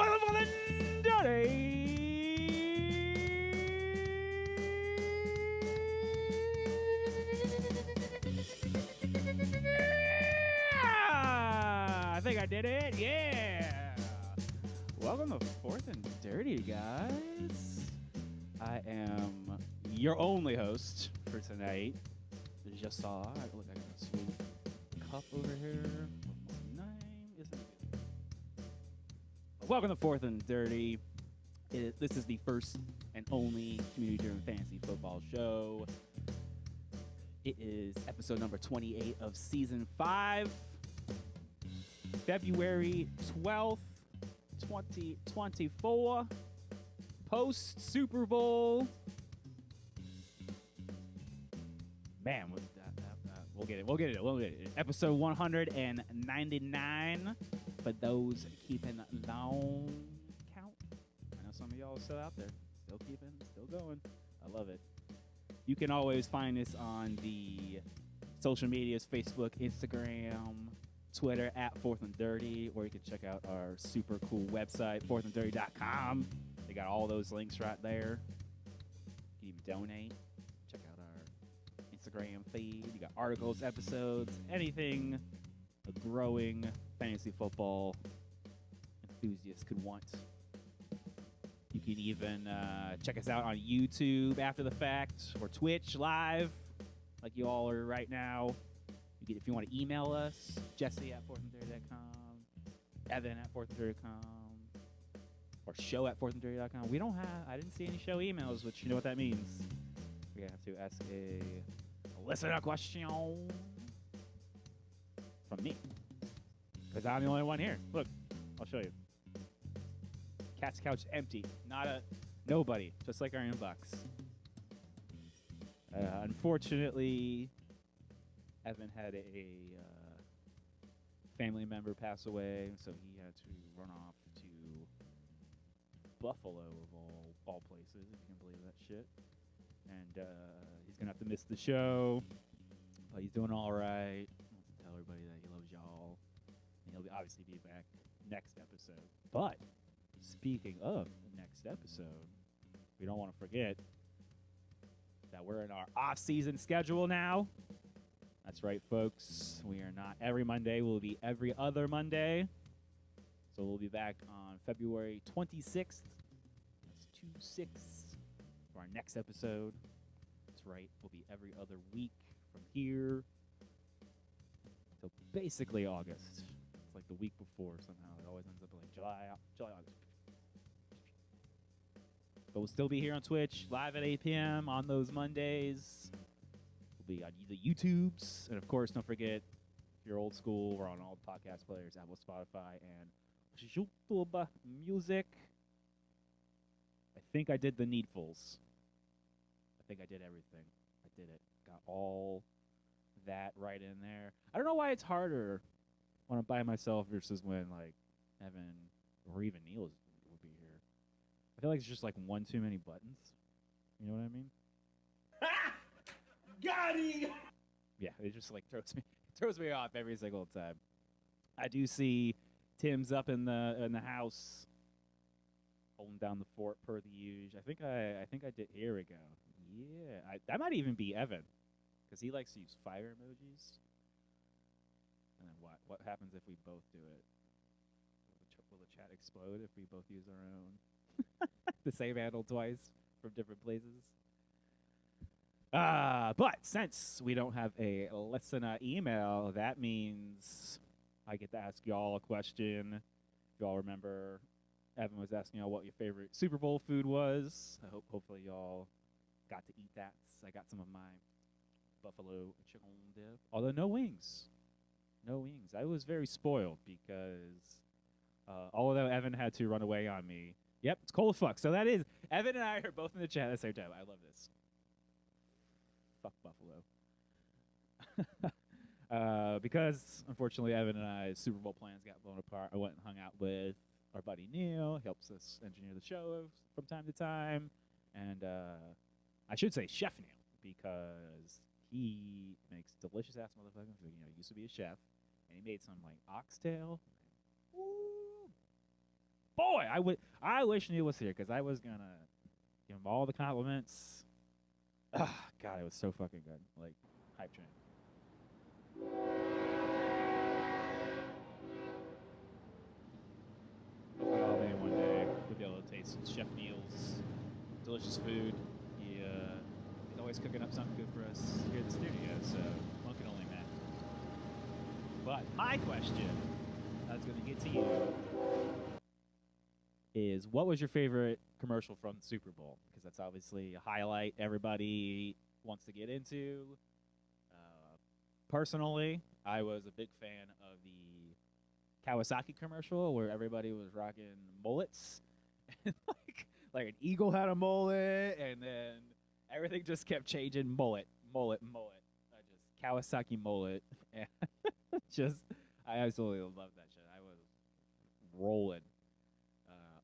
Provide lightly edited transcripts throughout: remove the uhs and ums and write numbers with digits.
Welcome for the dirty. I think I did it. Yeah. Welcome to Fourth and Dirty, guys. I am your only host for tonight. As you just saw, I got a sweet cup over here with my name. Isn't it good? Welcome to Fourth and Dirty. This is the first and only community-driven fantasy football show. It is episode number 28 of season 5, February 12th, 2024, post Super Bowl. Man, we'll get it. Episode 199 for those keeping long count. I know some of y'all are still out there, still going. I love it. You can always find us on the social medias, Facebook, Instagram, Twitter at Fourth and Dirty, or you can check out our super cool website, fourthanddirty.com. They got all those links right there. You can even donate. Check out our Instagram feed. You got articles, episodes, anything a growing fantasy football enthusiast could want. You can even check us out on YouTube after the fact, or Twitch live, like you all are right now. If you want to email us, Jesse at fourthanddirty.com, Evan at fourthanddirty.com, or show at fourthanddirty.com. I didn't see any show emails, which you know what that means. We have to ask a listener question from me, because I'm the only one here. Look, I'll show you. Cat's couch empty. Nobody. Just like our inbox. Unfortunately, Evan had a family member pass away, so he had to run off to Buffalo, of all places, if you can believe that shit. And he's going to have to miss the show, but he's doing all right. He wants to tell everybody that he loves y'all. And he'll obviously be back next episode. But speaking of the next episode, we don't want to forget that we're in our off-season schedule now. That's right, folks. We are not every Monday. We'll be every other Monday. So we'll be back on February 26th. That's 2-6 for our next episode. That's right. We'll be every other week from here. So basically August. It's like the week before somehow. It always ends up like July, August. But we'll still be here on Twitch, live at 8 p.m. on those Mondays. We'll be on the YouTubes. And, of course, don't forget, if you're old school, we're on all the podcast players, Apple, Spotify, and YouTube Music. I think I did the needfuls. I think I did everything. I did it. Got all that right in there. I don't know why it's harder when I'm by myself versus when, like, Evan or even Neil would be here. I feel like it's just like one too many buttons. You know what I mean? Got him! Yeah, it just like throws me off every single time. I do see Tim's up in the house, holding down the fort per the usual. I think I did. Here we go. Yeah, that might even be Evan, because he likes to use fire emojis. And then what happens if we both do it? Will the chat explode if we both use our own? The same handle twice from different places. But since we don't have a listener email, that means I get to ask y'all a question. If y'all remember, Evan was asking y'all what your favorite Super Bowl food was. Hopefully y'all got to eat that. I got some of my buffalo chicken dip. Although no wings. No wings. I was very spoiled because although Evan had to run away on me. Yep, it's cold as fuck. So that is, Evan and I are both in the chat at the same time. I love this. Fuck Buffalo. Because, unfortunately, Evan and I's Super Bowl plans got blown apart, I went and hung out with our buddy Neil. He helps us engineer the show from time to time. And I should say Chef Neil, because he makes delicious ass motherfuckers. You know, he used to be a chef, and he made some like oxtail. Ooh. boy, I wish Neil was here because I was gonna give him all the compliments. Ah, God, it was so fucking good. Like, hype train. Hopefully, all day one day we'll be able to taste Chef Neil's delicious food. He's always cooking up something good for us here at the studio, so one can only imagine. But my question I was going to get to you is, what was your favorite commercial from the Super Bowl? Because that's obviously a highlight everybody wants to get into. Personally, I was a big fan of the Kawasaki commercial where everybody was rocking mullets. And like an eagle had a mullet, and then everything just kept changing. Mullet. I just Kawasaki mullet. And I absolutely loved that shit. I was rolling.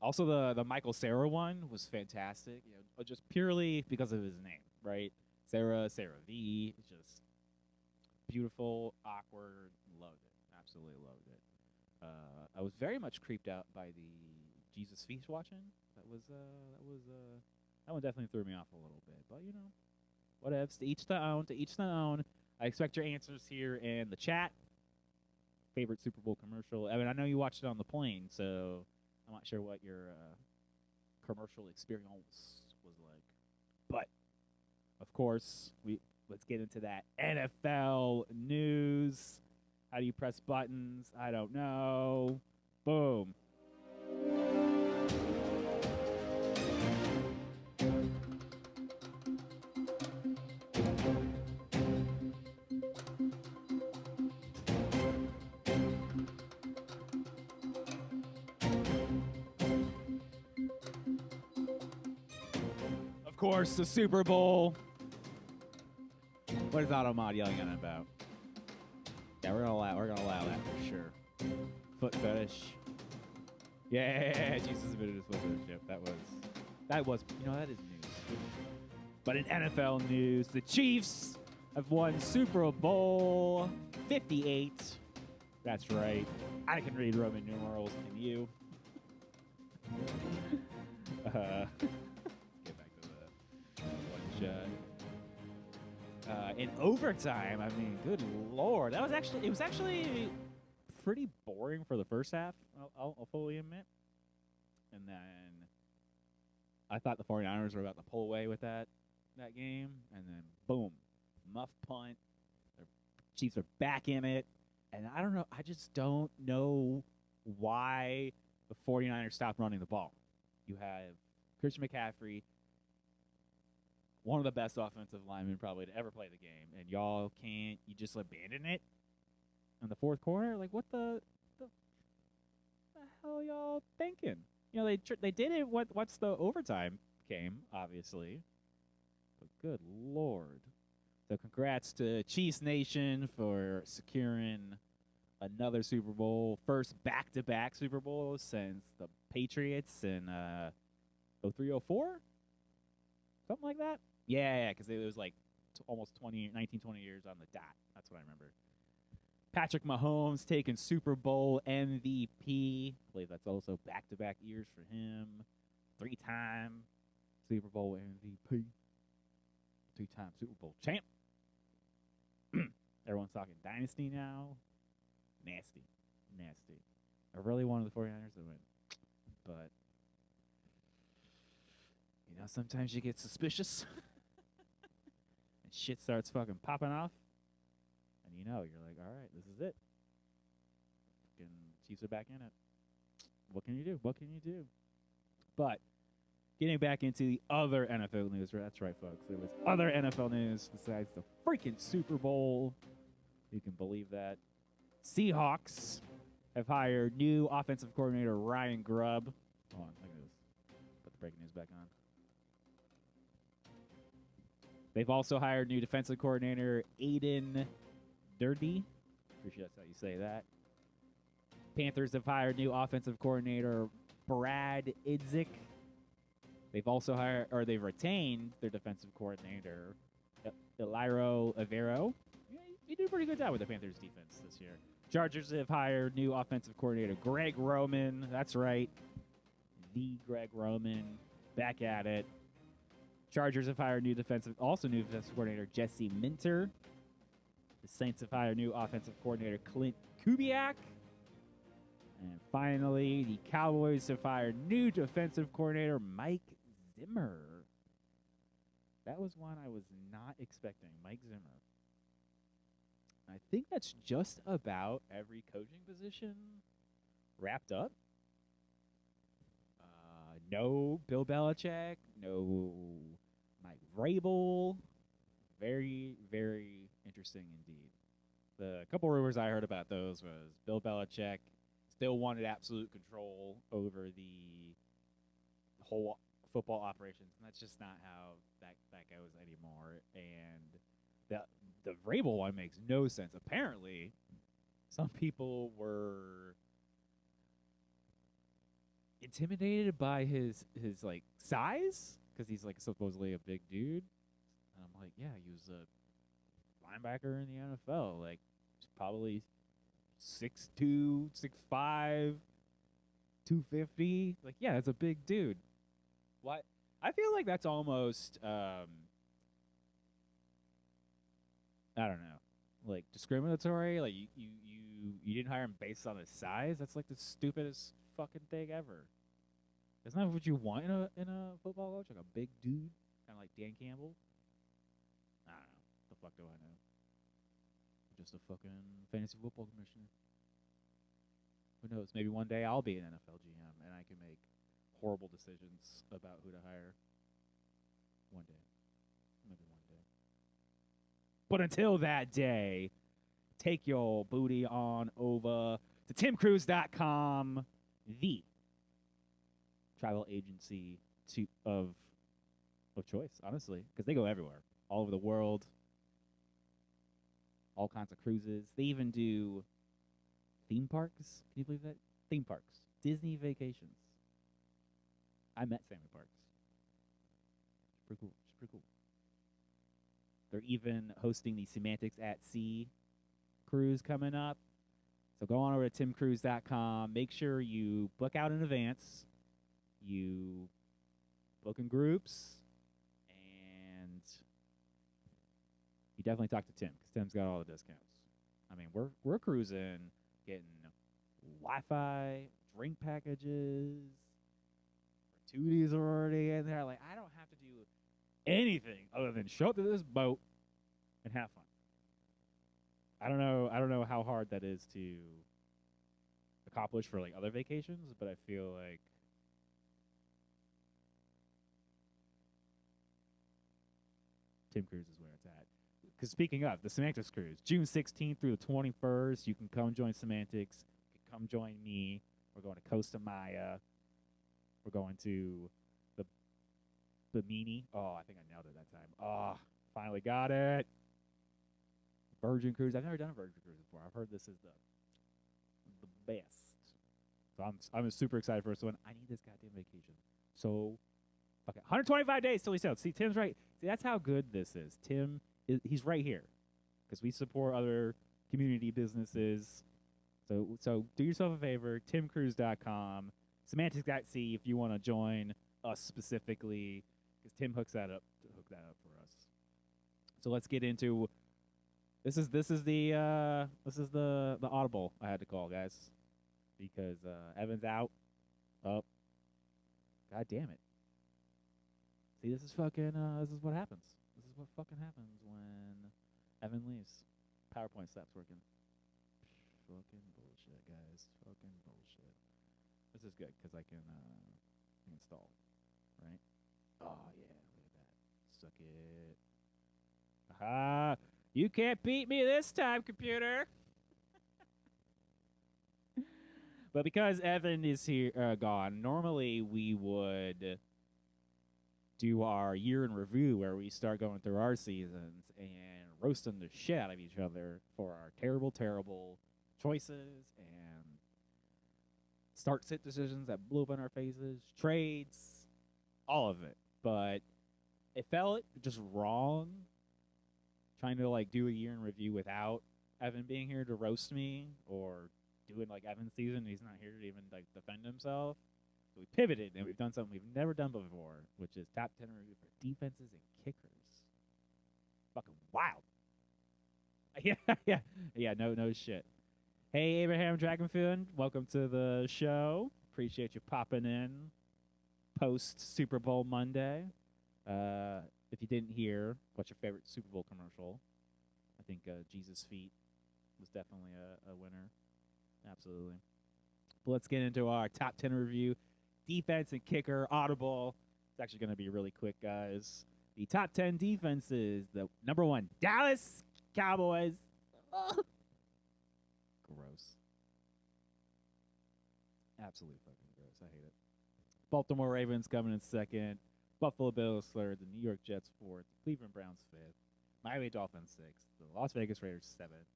Also, the Michael Cera one was fantastic. You know, just purely because of his name, right? Cera V. Just beautiful, awkward. Loved it. Absolutely loved it. I was very much creeped out by the Jesus Feast watching. That one definitely threw me off a little bit. But you know, whatevs. To each their own. To each their own. I expect your answers here in the chat. Favorite Super Bowl commercial. I mean, I know you watched it on the plane, so I'm not sure what your commercial experience was like. But of course, let's get into that NFL news. How do you press buttons? I don't know. Boom. Of course, the Super Bowl. What is Automod yelling at him about? Yeah, we're gonna allow that for sure. Foot fetish. Yeah, Jesus admitted his foot fetish. Yep, that was. You know, that is news. But in NFL news, the Chiefs have won Super Bowl 58. That's right. I can read Roman numerals. Can you? Let's get back to the one shot. In overtime, I mean, good lord, it was actually pretty boring for the first half. I'll fully admit. And then I thought the 49ers were about to pull away with that game, and then boom, muff punt. The Chiefs are back in it, and I don't know. I just don't know why the 49ers stopped running the ball. You have Christian McCaffrey, one of the best offensive linemen probably to ever play the game, and you just abandon it in the fourth quarter? Like, what the hell y'all thinking? You know, they did it once the overtime came, obviously. But good lord. So congrats to Chiefs Nation for securing another Super Bowl, first back-to-back Super Bowl since the Patriots in 03-04? Something like that? Yeah, because it was like almost 19, 20 years on the dot. That's what I remember. Patrick Mahomes taking Super Bowl MVP. I believe that's also back-to-back years for him. 3-time Super Bowl MVP. 2-time Super Bowl champ. Everyone's talking dynasty now. Nasty. I really wanted the 49ers to win. But, you know, sometimes you get suspicious. And shit starts fucking popping off. And you know, you're like, all right, this is it. Fucking Chiefs are back in it. What can you do? But getting back into the other NFL news, that's right, folks. There was other NFL news besides the freaking Super Bowl. You can believe that. Seahawks have hired new offensive coordinator Ryan Grubb. Hold on, look at this. Put the breaking news back on. They've also hired new defensive coordinator Aiden Dirty. Pretty sure that's how you say that. Panthers have hired new offensive coordinator Brad Idzik. They've retained their defensive coordinator Eliro Avero. Yeah, he did a pretty good job with the Panthers defense this year. Chargers have hired new offensive coordinator Greg Roman. That's right. the Greg Roman back at it. Chargers have hired new defensive coordinator Jesse Minter. The Saints have hired new offensive coordinator Clint Kubiak. And finally, the Cowboys have hired new defensive coordinator Mike Zimmer. That was one I was not expecting, Mike Zimmer. I think that's just about every coaching position wrapped up. No Bill Belichick, no Mike Vrabel. Very, very interesting indeed. The couple rumors I heard about those was Bill Belichick still wanted absolute control over the whole football operations, and that's just not how that goes anymore. And the Vrabel one makes no sense. Apparently, some people were intimidated by his like size because he's like supposedly a big dude. And I'm like, yeah, he was a linebacker in the NFL. Like, he's probably 6'2", 6'5", 250. Like, yeah, that's a big dude. What? I feel like that's almost I don't know, like discriminatory. Like you didn't hire him based on his size. That's like the stupidest fucking thing ever. Isn't that what you want in a football coach? Like a big dude, kind of like Dan Campbell. I don't know. The fuck do I know? I'm just a fucking fantasy football commissioner. Who knows? Maybe one day I'll be an NFL GM and I can make horrible decisions about who to hire. One day. Maybe one day. But until that day, take your booty on over to timcruise.com, the travel agency of choice, honestly, because they go everywhere, all over the world, all kinds of cruises. They even do theme parks. Can you believe that? Theme parks. Disney vacations. I met Sammy Parks. It's pretty cool. It's pretty cool. They're even hosting the Semantics at Sea cruise coming up. So go on over to timcruise.com. Make sure you book out in advance. You book in groups. And you definitely talk to Tim, because Tim's got all the discounts. I mean, we're cruising, getting Wi-Fi, drink packages, gratuities are already in there. Like, I don't have to do anything other than show up to this boat and have fun. I don't know how hard that is to accomplish for like other vacations, but I feel like Tim Cruise is where it's at. Because speaking of the Semantics cruise, June 16th through the 21st, you can come join Semantics. You can come join me. We're going to Costa Maya. We're going to the Bimini. Oh, I think I nailed it that time. Oh, finally got it. Virgin Cruise. I've never done a Virgin Cruise before. I've heard this is the best. So I'm super excited for this one. I need this goddamn vacation. So, okay, 125 days till we sail. See, Tim's right. See, that's how good this is. Tim, he's right here because we support other community businesses. So do yourself a favor. TimCruise.com, Semantics.c if you want to join us specifically, because Tim hooks that up for us. So let's get into. This is the audible I had to call, guys, because Evan's out. Oh, god damn it! See, this is fucking. This is what happens. This is what fucking happens when Evan leaves. PowerPoint stops working. Fucking bullshit, guys. Fucking bullshit. This is good because I can install, right? Oh yeah, look at that. Suck it. Aha! You can't beat me this time, computer. But because Evan is here, gone, normally we would do our year in review where we start going through our seasons and roasting the shit out of each other for our terrible, terrible choices and start-sit decisions that blew up in our faces, trades, all of it. But it felt just wrong trying to like do a year in review without Evan being here to roast me, or doing like Evan's season. He's not here to even like defend himself. So we pivoted and we've done something we've never done before, which is top 10 review for defenses and kickers. Fucking wild. Yeah. No shit. Hey, Abraham Dragonfin, welcome to the show. Appreciate you popping in post Super Bowl Monday. If you didn't hear, what's your favorite Super Bowl commercial? I think Jesus Feet was definitely a winner. Absolutely. But let's get into our top 10 review. Defense and kicker, audible. It's actually going to be really quick, guys. The top 10 defenses. The number 1, Dallas Cowboys. Gross. Absolutely fucking gross. I hate it. Baltimore Ravens coming in second. Buffalo Bills third. The New York Jets fourth. Cleveland Browns fifth. Miami Dolphins sixth. The Las Vegas Raiders seventh.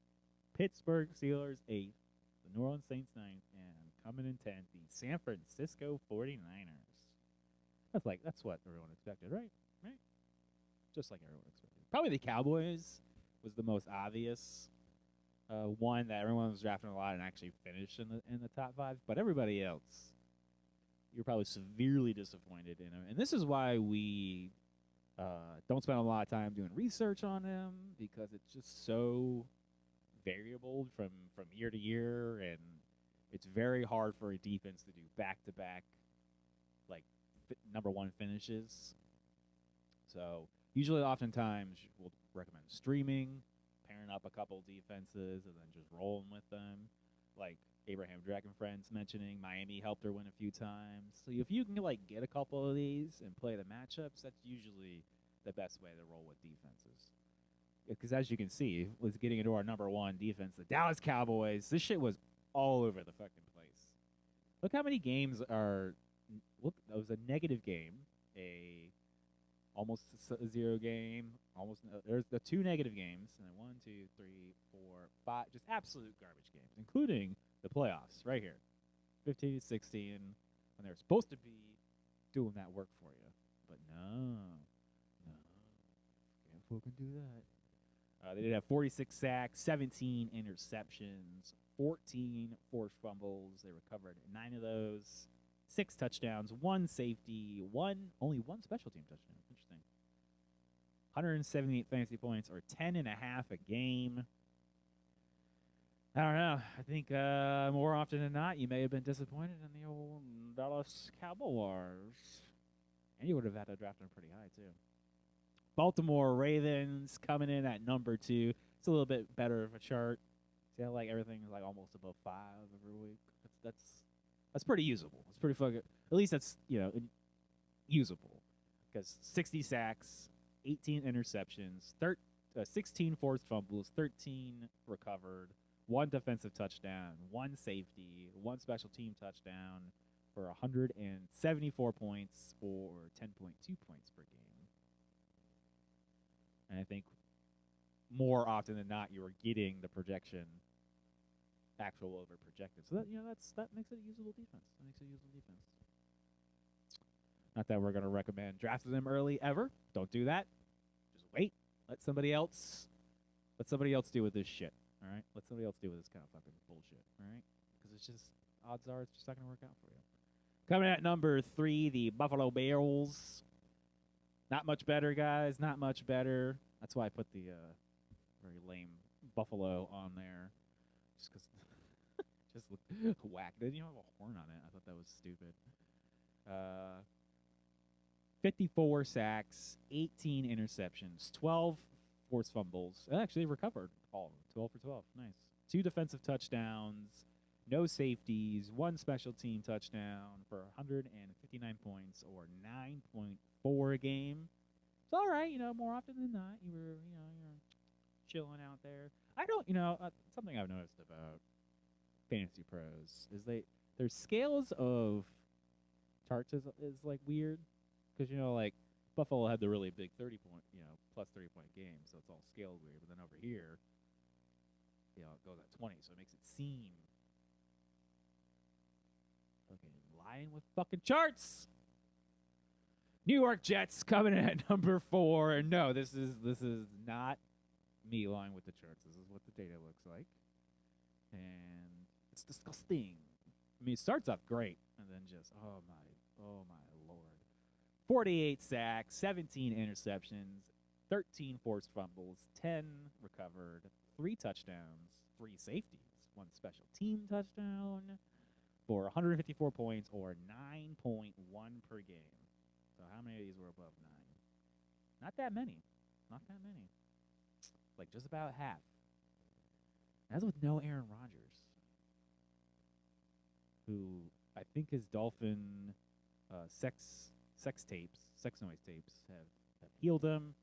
Pittsburgh Steelers eighth. The New Orleans Saints ninth. And coming in 10th, the San Francisco 49ers. That's what everyone expected, right? Right? Just like everyone expected. Probably the Cowboys was the most obvious one that everyone was drafting a lot and actually finished in the top 5. But everybody else, you're probably severely disappointed in them. And this is why we don't spend a lot of time doing research on them, because it's just so variable from year to year, and it's very hard for a defense to do back-to-back like number 1 finishes. So usually, oftentimes, we'll recommend streaming, pairing up a couple defenses, and then just rolling with them. Like Abraham Dragonfriend's mentioning, Miami helped her win a few times. So if you can get a couple of these and play the matchups, that's usually the best way to roll with defenses. Because as you can see, with getting into our number 1 defense, the Dallas Cowboys, this shit was all over the fucking place. Look how many games are. Look, that was a negative game, almost a 0 game. There's the 2 negative games, and then 1, 2, 3, 4, 5, just absolute garbage games, including the playoffs right here, 15-16, when they're supposed to be doing that work for you, but no, can't fucking do that. They did have 46 sacks, 17 interceptions, 14 forced fumbles. They recovered 9 of those. 6 touchdowns, 1 safety, only one special team touchdown. Interesting. 178 fantasy points, or 10.5 a game. I don't know. I think more often than not, you may have been disappointed in the old Dallas Cowboys. And you would have had to draft them pretty high, too. Baltimore Ravens coming in at number 2. It's a little bit better of a chart. See how everything's almost above 5 every week? That's pretty usable. It's pretty fucking. At least that's usable, because 60 sacks, 18 interceptions, 16 forced fumbles, 13 recovered, 1 defensive touchdown, 1 safety, 1 special team touchdown for 174 points, or 10.2 points per game. And I think more often than not, you are getting the projection actual over projected. So that makes it a usable defense. Not that we're going to recommend drafting them early ever. Don't do that. Just wait. Let somebody else deal with this shit. All right? Let somebody else deal with this kind of fucking bullshit. All right? Because it's just, odds are it's just not going to work out for you. Coming at number 3, the Buffalo Bills. Not much better, guys. Not much better. That's why I put the very lame Buffalo on there. Just because just looked whack. Didn't even have a horn on it. I thought that was stupid. 54 sacks, 18 interceptions, 12 forced fumbles. Actually, they recovered all of them. 12 for 12. Nice. 2 defensive touchdowns, no safeties, 1 special team touchdown for 159 points, or 9.4 a game. It's all right, more often than not, you're chilling out there. I don't, something I've noticed about Fantasy Pros is their scales of charts is weird, because Buffalo had the really big 30-point, plus 30-point game, so it's all scaled weird. But then over here, it goes at 20, so it makes it seem fucking lying with fucking charts. New York Jets coming in at number 4, and no, this is not me lying with the charts. This is what the data looks like, and it's disgusting. I mean, it starts off great, and then just, oh my Oh, my Lord. 48 sacks, 17 interceptions, 13 forced fumbles, 10 recovered, 3 touchdowns, 3 safeties, 1 special team touchdown for 154 points or 9.1 per game. So how many of these were above 9? Not that many. Not that many. Like just about half. That's with no Aaron Rodgers, who I think his Dolphin sex noise tapes have healed him.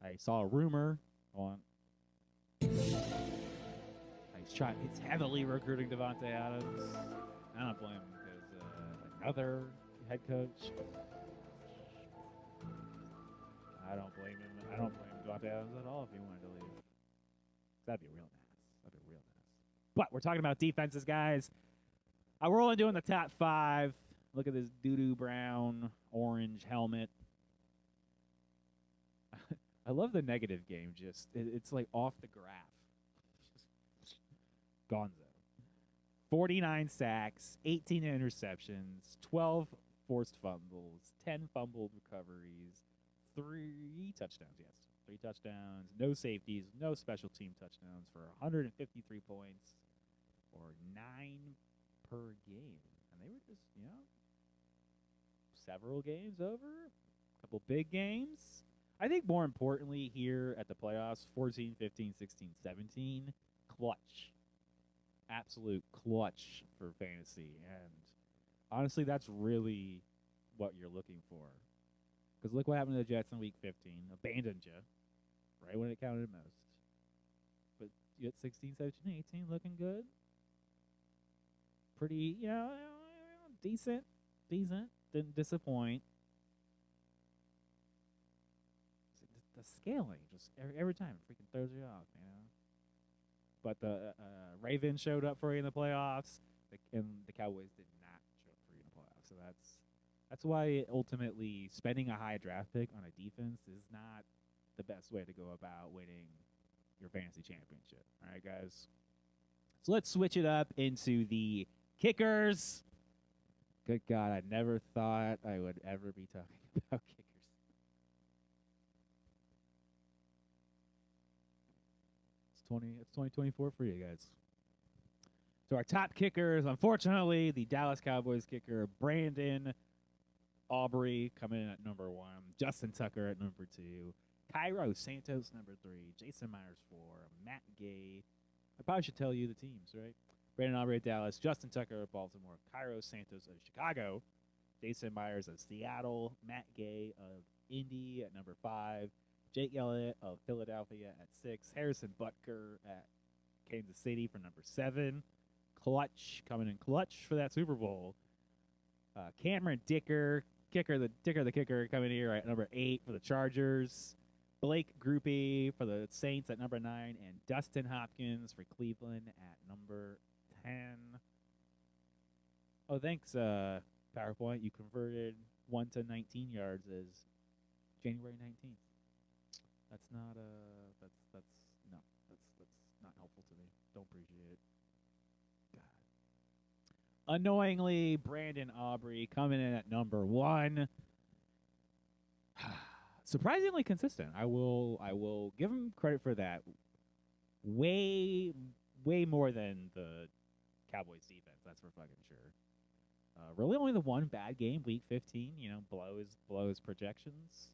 I saw a rumor on. He's heavily recruiting Devontae Adams. I don't blame him because another head coach. I don't blame him. I don't blame Devontae Adams at all if he wanted to leave. That'd be real nice. That'd be real nice. But we're talking about defenses, guys. We're only doing the top 5. Look at this doo-doo brown, orange helmet. I love the negative game. It's like off the graph. Gonzo. 49 sacks, 18 interceptions, 12 forced fumbles, 10 fumbled recoveries, 3 touchdowns, yes. 3 touchdowns, no safeties, no special team touchdowns for 153 points or 9 per game. And they were just, several games over, a couple big games. I think more importantly here at the playoffs, 14, 15, 16, 17, clutch. Absolute clutch for fantasy. And honestly, that's really what you're looking for. Because look what happened to the Jets in Week 15. Abandoned you right when it counted most. But you get 16, 17, 18 looking good. Pretty, decent. Didn't disappoint. The scaling, just every time, freaking throws you off, But the Ravens showed up for you in the playoffs, and the Cowboys did not show up for you in the playoffs. So that's why ultimately spending a high draft pick on a defense is not the best way to go about winning your fantasy championship. All right, guys. So let's switch it up into the kickers. Good God, I never thought I would ever be talking about kickers. It's 2024 for you guys. So our top kickers, unfortunately, the Dallas Cowboys kicker, Brandon Aubrey coming in at number 1, Justin Tucker at number 2, Cairo Santos number 3, Jason Myers 4, Matt Gay. I probably should tell you the teams, right? Brandon Aubrey of Dallas, Justin Tucker of Baltimore, Cairo Santos of Chicago, Jason Myers of Seattle, Matt Gay of Indy at number 5, Jake Elliott of Philadelphia at 6, Harrison Butker at Kansas City for number 7, Clutch coming in clutch for that Super Bowl, Cameron Dicker, the kicker coming here at number 8 for the Chargers, Blake Groupie for the Saints at number 9, and Dustin Hopkins for Cleveland at number 10. Oh, thanks, PowerPoint. You converted 1 to 19 yards as January 19th. That's not that's not helpful to me. Don't appreciate it. God. Annoyingly, Brandon Aubrey coming in at number 1. Surprisingly consistent. I will give him credit for that. Way more than the Cowboys defense. That's for fucking sure. Really only the one bad game, Week 15. Below his projections.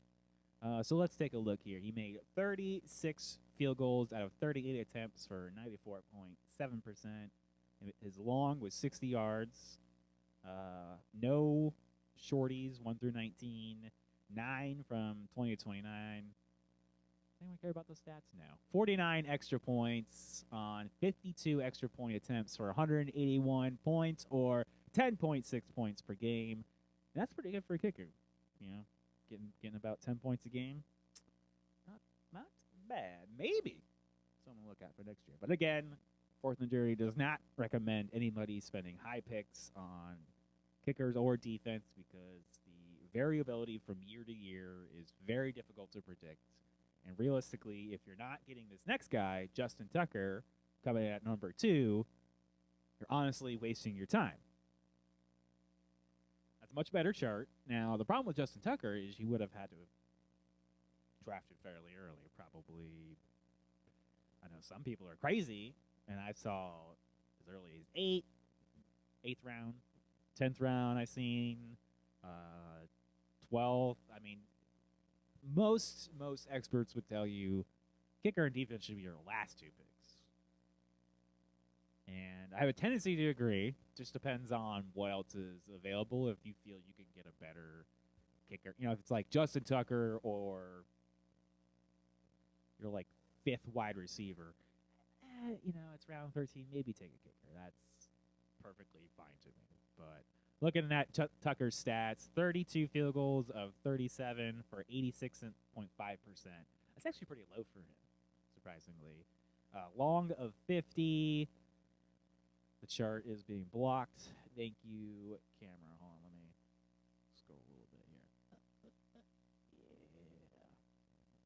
So let's take a look here. He made 36 field goals out of 38 attempts for 94.7%. His long was 60 yards. No shorties, 1 through 19. 9 from 20 to 29. Anyone care about those stats? No. 49 extra points on 52 extra point attempts for 181 points or 10.6 points per game. And that's pretty good for a kicker. Getting about 10 points a game. Not bad. Maybe something to look at for next year. But again, Fourth and Jury does not recommend anybody spending high picks on kickers or defense because the variability from year to year is very difficult to predict. And realistically, if you're not getting this next guy, Justin Tucker, coming in at number 2, you're honestly wasting your time. Much better chart. Now, the problem with Justin Tucker is you would have had to have drafted fairly early. Probably, I know some people are crazy, and I saw as early as 8th round, 10th round. I've seen 12th. I mean, most experts would tell you kicker and defense should be your last 2 picks. And I have a tendency to agree. Just depends on what else is available. If you feel you can get a better kicker, if it's like Justin Tucker or you're like 5th wide receiver, it's round 13. Maybe take a kicker. That's perfectly fine to me. But looking at Tucker's stats, 32 field goals of 37 for 86.5%. That's actually pretty low for him, surprisingly. Long of 50. The chart is being blocked. Thank you, camera. Hold on, let me scroll a little bit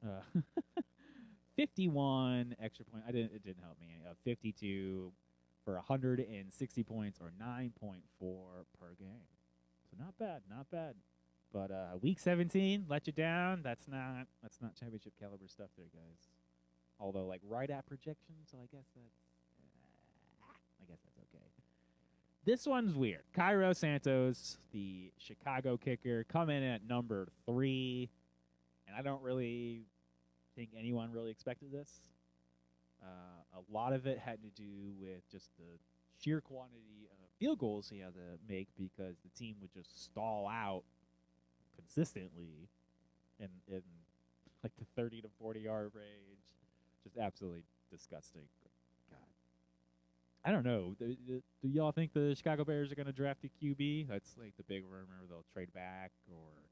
here. 51 extra point. It didn't help me. 52 for 160 points or 9.4 per game. So not bad. But week 17 let you down. That's not championship caliber stuff there, guys. Although like right at projection, so I guess that's okay. This one's weird. Cairo Santos, the Chicago kicker, come in at number 3, and I don't really think anyone really expected this. A lot of it had to do with just the sheer quantity of field goals he had to make because the team would just stall out consistently in like the 30 to 40 yard range. Just absolutely disgusting. I don't know. Do y'all think the Chicago Bears are going to draft a QB? That's like the big rumor. They'll trade back or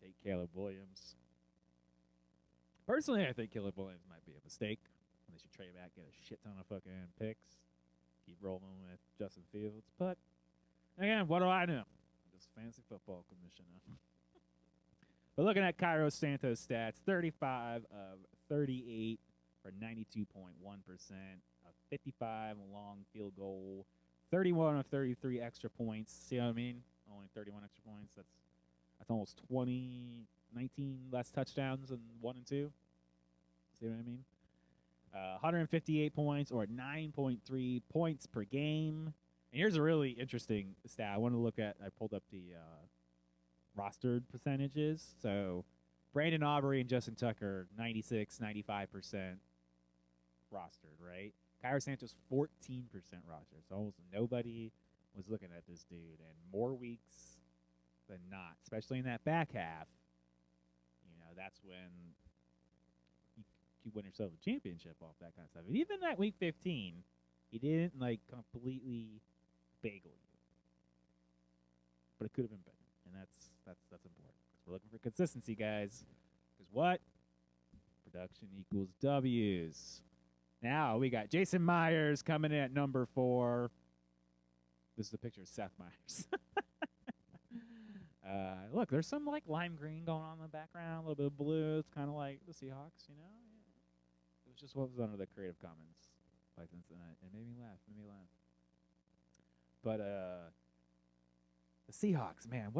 take Caleb Williams. Personally, I think Caleb Williams might be a mistake. They should trade back, get a shit ton of fucking picks, keep rolling with Justin Fields. But again, what do I know? I'm just fancy football commissioner. But looking at Cairo Santos' stats, 35 of 38 for 92.1%. 55 long field goal, 31 of 33 extra points. See what I mean? Only 31 extra points. That's almost 19 less touchdowns than 1 and 2. See what I mean? 158 points or 9.3 points per game. And here's a really interesting stat. I pulled up the rostered percentages. So Brandon Aubrey and Justin Tucker, 96, 95% rostered, right? Cairo Santos, 14% roster. So almost nobody was looking at this dude. And more weeks than not, especially in that back half, that's when you win yourself a championship off that kind of stuff. And even that week 15, he didn't, completely bagel you. But it could have been better. And that's important. Because we're looking for consistency, guys. Because what? Production equals W's. Now we got Jason Myers coming in at number 4. This is a picture of Seth Myers. Look, there's some lime green going on in the background, a little bit of blue. It's kind of like the Seahawks, It was just what was under the Creative Commons license, and it made me laugh. But the Seahawks, man,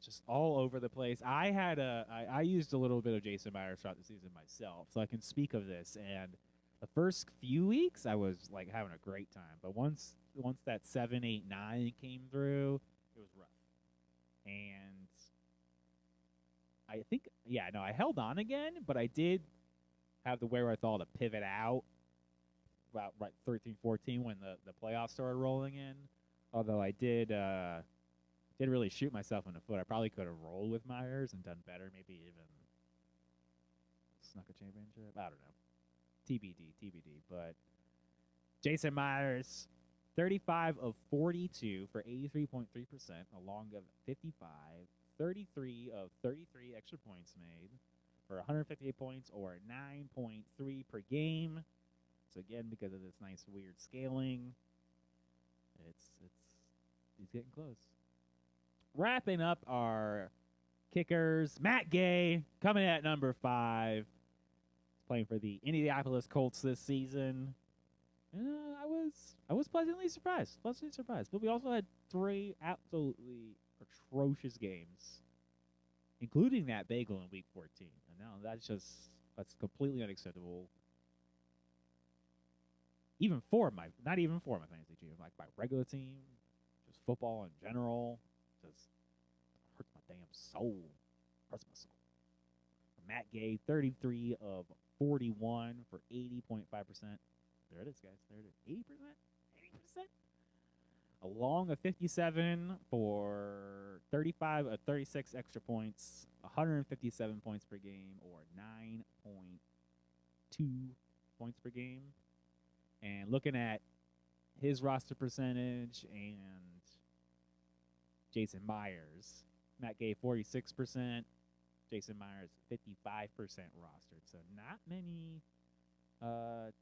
just all over the place. I used a little bit of Jason Myers throughout the season myself, so I can speak of this. And the first few weeks, I was having a great time. But once that 7, 8, 9 came through, it was rough. And I think, I held on again, but I did have the wherewithal to pivot out about 13, 14 when the playoffs started rolling in. Although I did really shoot myself in the foot. I probably could have rolled with Myers and done better, maybe even snuck a championship. I don't know. TBD. But Jason Myers, 35 of 42 for 83.3%, along of 55, 33 of 33 extra points made for 158 points or 9.3 per game. So again, because of this nice weird scaling, he's getting close. Wrapping up our kickers, Matt Gay coming in at number 5. Playing for the Indianapolis Colts this season. I was pleasantly surprised. But we also had 3 absolutely atrocious games, including that bagel in week 14. And now that's completely unacceptable. Not even for my fantasy team, like my regular team, just football in general, just hurts my damn soul. Hurts my soul. Matt Gay, 33 of 41 for 80.5%. There it is, guys. There it is. 80%? 80%? Along a 57 for 35 of 36 extra points, 157 points per game, or 9.2 points per game. And looking at his roster percentage and Jason Myers, Matt Gay 46%, Jason Myers 55% rostered. So not many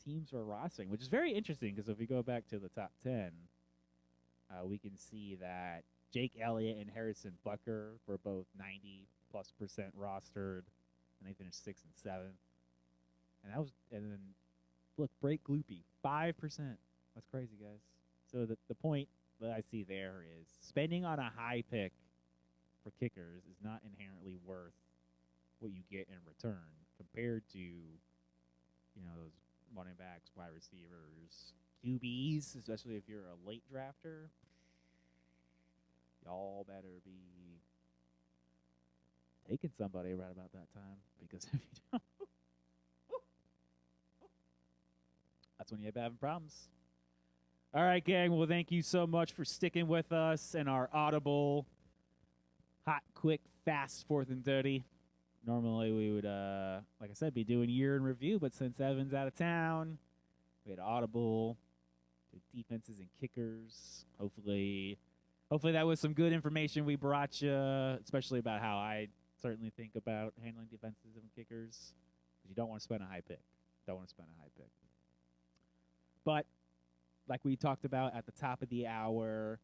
teams are rostering, which is very interesting because if we go back to the top 10, we can see that Jake Elliott and Harrison Butker were both 90+% rostered, and they finished 6th and 7th. And then look, Break Gloopy 5%. That's crazy, guys. So the point that I see there is spending on a high pick for kickers is not inherently worth what you get in return compared to, those running backs, wide receivers, QBs, especially if you're a late drafter. Y'all better be taking somebody right about that time, because if you don't, that's when you have having problems. All right, gang. Well, thank you so much for sticking with us in our audible, hot, quick, fast 4th and 30. Normally, we would, like I said, be doing year in review, but since Evan's out of town, we had audible, defenses and kickers. Hopefully that was some good information we brought you, especially about how I certainly think about handling defenses and kickers. Because you don't want to spend a high pick. But like we talked about at the top of the hour,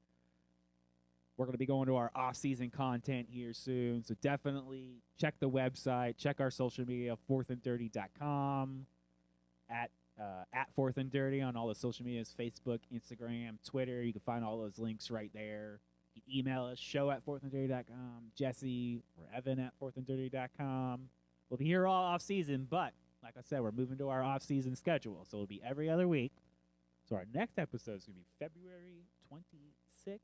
we're going to be going to our off-season content here soon. So definitely check the website, check our social media, 4thand30.com, at 4th and Dirty on all the social medias, Facebook, Instagram, Twitter. You can find all those links right there. You can email us, show@4thanddirty.com, Jesse or Evan at 4thanddirty.com. We'll be here all off-season, but like I said, we're moving to our off-season schedule. So it'll be every other week. So our next episode is going to be February 26th.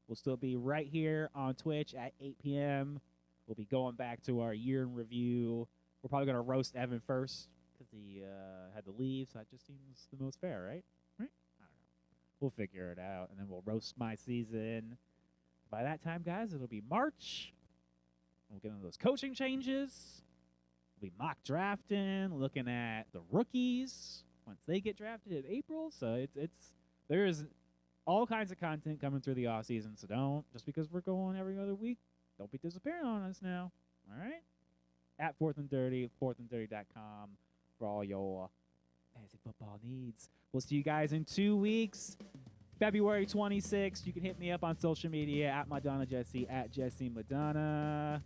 We'll still be right here on Twitch at 8 p.m. We'll be going back to our year in review. We're probably going to roast Evan first because he had to leave, so that just seems the most fair, right? I don't know. We'll figure it out, and then we'll roast my season. By that time, guys, it'll be March. We'll get into those coaching changes. We'll be mock drafting, looking at the rookies once they get drafted in April. So there is all kinds of content coming through the off season. So don't, just because we're going every other week, don't be disappearing on us now. All right? At 4th and Dirty, 4thanddirty.com for all your fantasy football needs. We'll see you guys in 2 weeks. February 26th. You can hit me up on social media at Madonna Jesse, at Jesse Madonna.